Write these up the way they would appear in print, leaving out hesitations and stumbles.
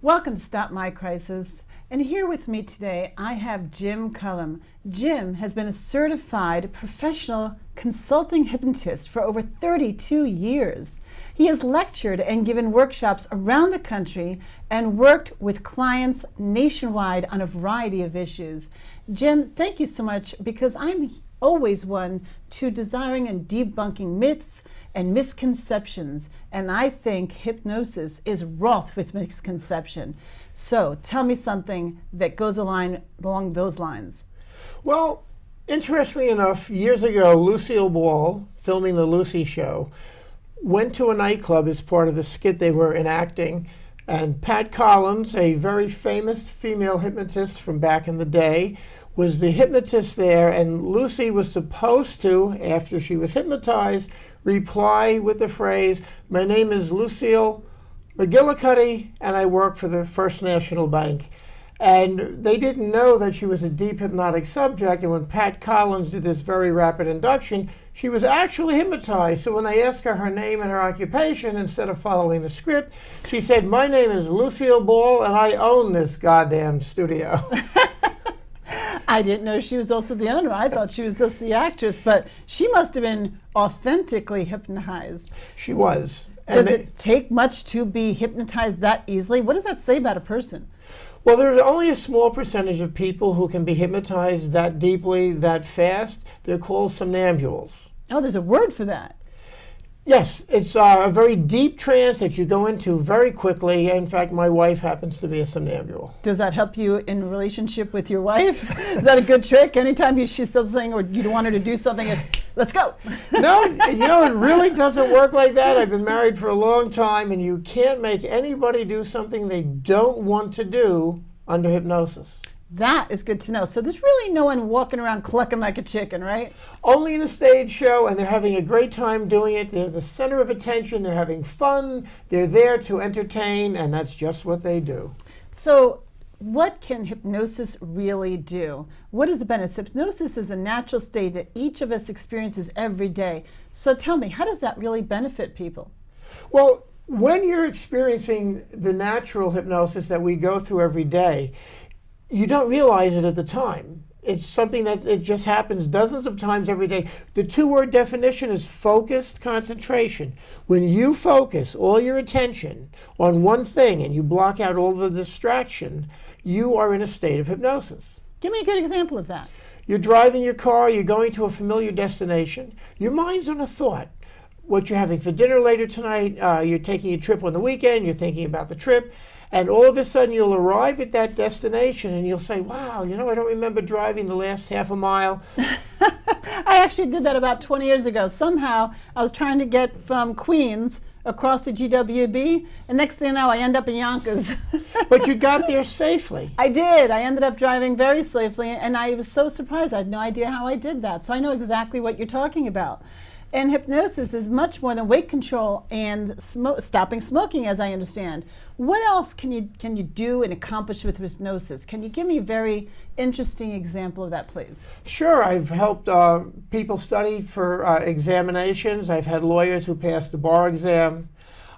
Welcome to Stop My Crisis. And here with me today, I have Jim Cullum. Jim has been a certified professional consulting hypnotist for over 32 years. He has lectured and given workshops around the country and worked with clients nationwide on a variety of issues. Jim, thank you so much, because I'm always one to desiring and debunking myths and misconceptions, and I think hypnosis is wrought with misconception. So tell me something that goes along those lines. Well, interestingly enough, years ago, Lucille Ball, filming the Lucy Show, went to a nightclub as part of the skit they were enacting, and Pat Collins, a very famous female hypnotist from back in the day, was the hypnotist there, and Lucy was supposed to, after she was hypnotized, reply with the phrase, "My name is Lucille McGillicuddy, and I work for the First National Bank." And they didn't know that she was a deep hypnotic subject, and when Pat Collins did this very rapid induction, she was actually hypnotized. So when they asked her name and her occupation, instead of following the script, she said, "My name is Lucille Ball, and I own this goddamn studio." I didn't know she was also the owner. I thought she was just the actress, but she must have been authentically hypnotized. She was. Does it take much to be hypnotized that easily? What does that say about a person? Well, there's only a small percentage of people who can be hypnotized that deeply, that fast. They're called somnambules. Oh, there's a word for that. Yes, it's a very deep trance that you go into very quickly. In fact, my wife happens to be a somnambule. Does that help you in relationship with your wife? Is that a good trick? Anytime she's still saying, or you don't want her to do something, it's, let's go. No, it really doesn't work like that. I've been married for a long time, and you can't make anybody do something they don't want to do under hypnosis. That is good to know. So there's really no one walking around clucking like a chicken, right? Only in a stage show, and they're having a great time doing it. They're the center of attention. They're having fun. They're there to entertain, and that's just what they do. So what can hypnosis really do? What is the benefits? Hypnosis is a natural state that each of us experiences every day. So tell me, how does that really benefit people? Well, when you're experiencing the natural hypnosis that we go through every day, you don't realize it at the time. It's something that it just happens dozens of times every day. The two-word definition is focused concentration. When you focus all your attention on one thing and you block out all the distraction, you are in a state of hypnosis. Give me a good example of that. You're driving your car, you're going to a familiar destination, your mind's on a thought. What you're having for dinner later tonight, you're taking a trip on the weekend, you're thinking about the trip, and all of a sudden you'll arrive at that destination and you'll say, wow, I don't remember driving the last half a mile. I actually did that about 20 years ago. Somehow I was trying to get from Queens across the GWB, and next thing you know, I end up in Yonkers. But you got there safely. I did. I ended up driving very safely, and I was so surprised. I had no idea how I did that. So I know exactly what you're talking about. And hypnosis is much more than weight control and stopping smoking, as I understand. What else can you do and accomplish with hypnosis? Can you give me a very interesting example of that, please? Sure. I've helped people study for examinations. I've had lawyers who passed the bar exam.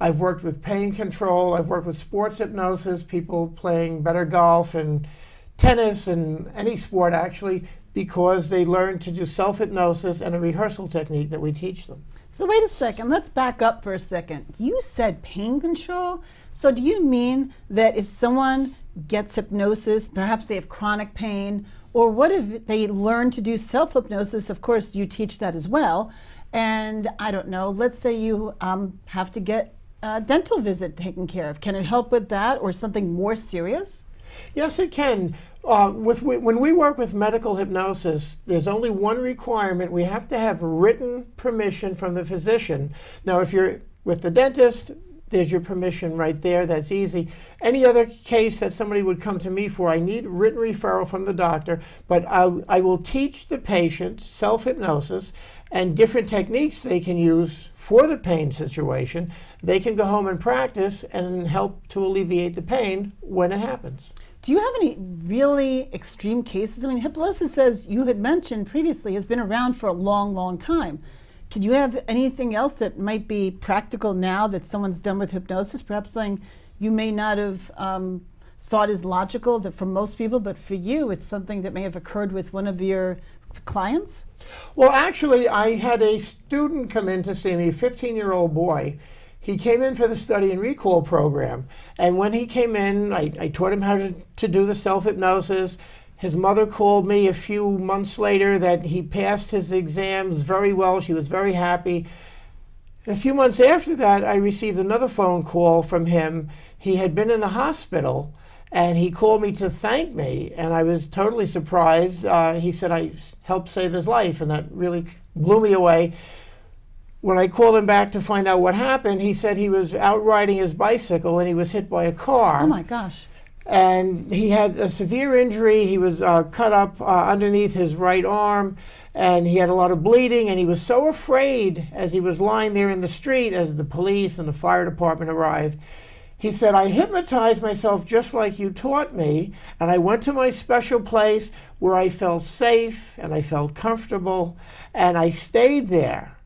I've worked with pain control. I've worked with sports hypnosis, people playing better golf and tennis and any sport, actually, because they learn to do self-hypnosis and a rehearsal technique that we teach them. So wait a second, let's back up for a second. You said pain control? So do you mean that if someone gets hypnosis, perhaps they have chronic pain, or what if they learn to do self-hypnosis? Of course, you teach that as well. And I don't know, let's say you have to get a dental visit taken care of. Can it help with that, or something more serious? Yes, it can. When we work with medical hypnosis, there's only one requirement. We have to have written permission from the physician. Now, if you're with the dentist, there's your permission right there. That's easy. Any other case that somebody would come to me for, I need written referral from the doctor, but I will teach the patient self-hypnosis and different techniques they can use for the pain situation. They can go home and practice and help to alleviate the pain when it happens. Do you have any really extreme cases? I mean, hypnosis, as you had mentioned previously, has been around for a long, long time. Could you have anything else that might be practical now that someone's done with hypnosis? Perhaps saying, you may not have thought is logical that for most people, but for you, it's something that may have occurred with one of your clients? Well, actually, I had a student come in to see me, a 15-year-old boy. He came in for the study and recall program. And when he came in, I taught him how to do the self-hypnosis. His mother called me a few months later that he passed his exams very well. She was very happy. And a few months after that, I received another phone call from him. He had been in the hospital, and he called me to thank me, and I was totally surprised. He said I helped save his life, and that really blew me away. When I called him back to find out what happened, he said he was out riding his bicycle and he was hit by a car. Oh my gosh. And he had a severe injury. He was cut up underneath his right arm, and he had a lot of bleeding, and he was so afraid as he was lying there in the street as the police and the fire department arrived. He said, I hypnotized myself just like you taught me, and I went to my special place where I felt safe and I felt comfortable, and I stayed there.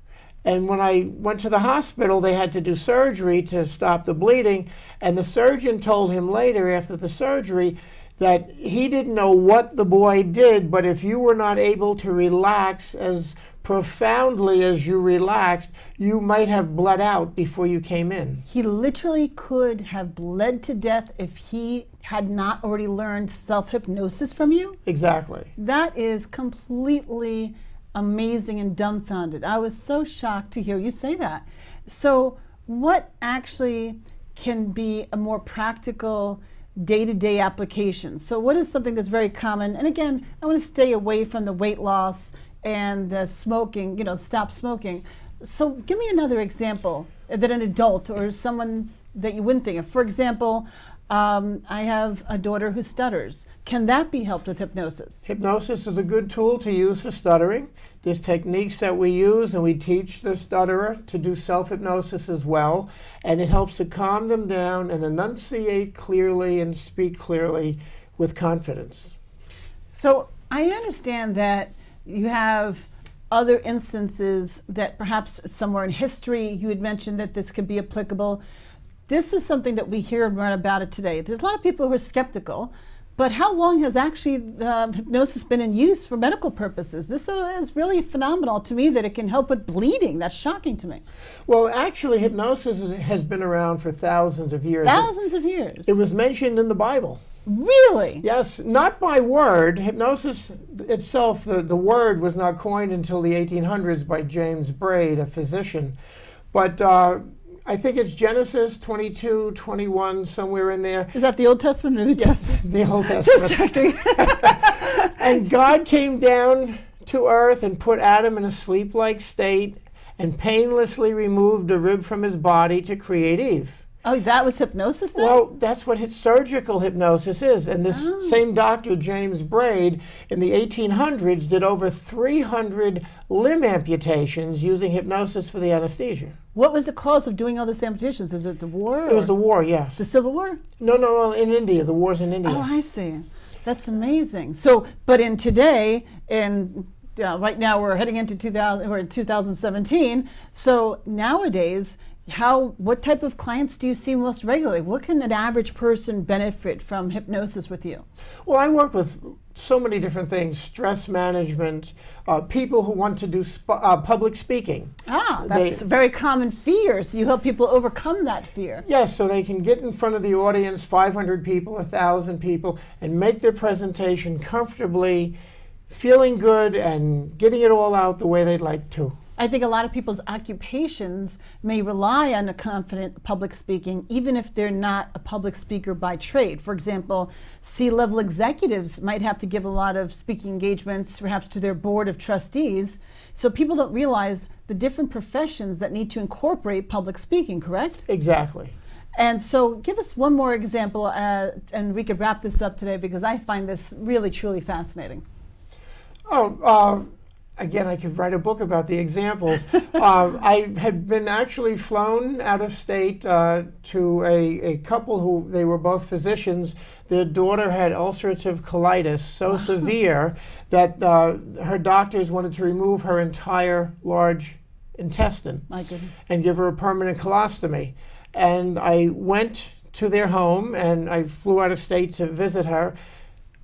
And when I went to the hospital, they had to do surgery to stop the bleeding. And the surgeon told him later, after the surgery, that he didn't know what the boy did, but if you were not able to relax as profoundly as you relaxed, you might have bled out before you came in. He literally could have bled to death if he had not already learned self-hypnosis from you? Exactly. That is completely amazing and dumbfounded. I was so shocked to hear you say that. So what actually can be a more practical day-to-day application? So what is something that's very common? And again, I want to stay away from the weight loss and the smoking, stop smoking. So give me another example that an adult or someone that you wouldn't think of. For example, I have a daughter who stutters. Can that be helped with hypnosis? Hypnosis is a good tool to use for stuttering. There's techniques that we use, and we teach the stutterer to do self-hypnosis as well, and it helps to calm them down and enunciate clearly and speak clearly with confidence. So I understand that you have other instances that perhaps somewhere in history you had mentioned that this could be applicable. This is something that we hear and learn about it today. There's a lot of people who are skeptical, but how long has actually hypnosis been in use for medical purposes? This is really phenomenal to me that it can help with bleeding. That's shocking to me. Well, actually, hypnosis has been around for thousands of years. Thousands of years. It was mentioned in the Bible. Really? Yes, not by word. Hypnosis itself, the word was not coined until the 1800s by James Braid, a physician. But I think it's Genesis 22, 21, somewhere in there. Is that the Old Testament or the New Testament? The Old Testament. Just checking. And God came down to earth and put Adam in a sleep-like state and painlessly removed a rib from his body to create Eve. Oh, that was hypnosis then? Well, that's what surgical hypnosis is. And this same doctor, James Braid, in the 1800s did over 300 limb amputations using hypnosis for the anesthesia. What was the cause of doing all these amputations? Is it the war? It was the war, yes. The Civil War? No, in India. The war's in India. Oh, I see. That's amazing. So, but in today, right now we're heading into 2017. So nowadays, what type of clients do you see most regularly? What can an average person benefit from hypnosis with you? Well, I work with so many different things: stress management, people who want to do public speaking. That's a very common fear. So you help people overcome that fear. Yes, so they can get in front of the audience, 500 people, 1,000 people, and make their presentation comfortably, feeling good and getting it all out the way they'd like to. I think a lot of people's occupations may rely on a confident public speaking, even if they're not a public speaker by trade. For example, C-level executives might have to give a lot of speaking engagements, perhaps to their board of trustees. So people don't realize the different professions that need to incorporate public speaking, correct? Exactly. And so give us one more example, and we could wrap this up today because I find this really, truly fascinating. Again, I could write a book about the examples. I had been actually flown out of state to a couple who, they were both physicians. Their daughter had ulcerative colitis so severe that her doctors wanted to remove her entire large intestine My goodness. and give her a permanent colostomy. And I went to their home, and I flew out of state to visit her.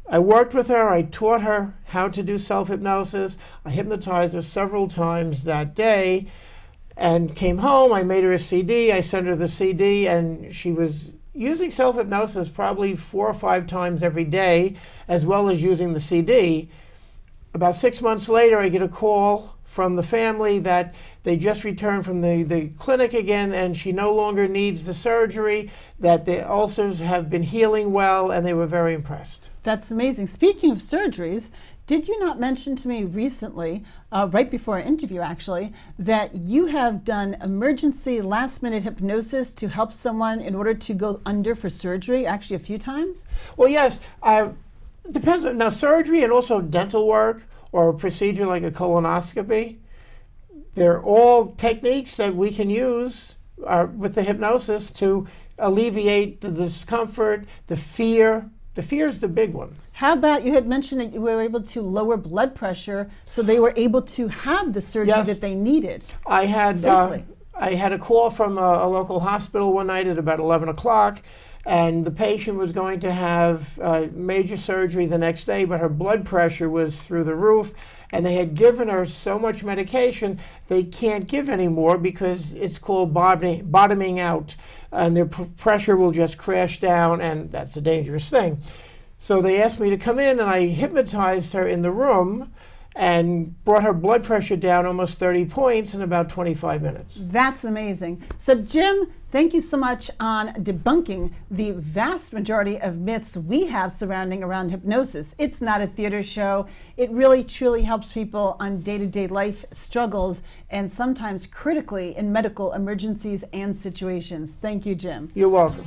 I worked with her. I taught her how to do self-hypnosis. I hypnotized her several times that day and came home. I made her a CD. I sent her the CD, and she was using self-hypnosis probably 4 or 5 times every day, as well as using the CD. About 6 months later, I get a call from the family that they just returned from the clinic again, and she no longer needs the surgery, that the ulcers have been healing well, and they were very impressed. That's amazing. Speaking of surgeries, did you not mention to me recently, right before our interview actually, that you have done emergency last-minute hypnosis to help someone in order to go under for surgery, actually a few times? Well, yes. It depends on, now surgery and also dental work or a procedure like a colonoscopy, they're all techniques that we can use with the hypnosis to alleviate the discomfort, the fear. The fear is the big one. How about, you had mentioned that you were able to lower blood pressure, so they were able to have the surgery Yes. that they needed. I had safely. I had a call from a local hospital one night at about 11 o'clock, and the patient was going to have major surgery the next day, but her blood pressure was through the roof, and they had given her so much medication they can't give anymore because it's called bottoming out, and their pressure will just crash down, and that's a dangerous thing. So they asked me to come in, and I hypnotized her in the room and brought her blood pressure down almost 30 points in about 25 minutes. That's amazing. So Jim, thank you so much on debunking the vast majority of myths we have surrounding around hypnosis. It's not a theater show. It really truly helps people on day-to-day life struggles and sometimes critically in medical emergencies and situations. Thank you, Jim. You're welcome.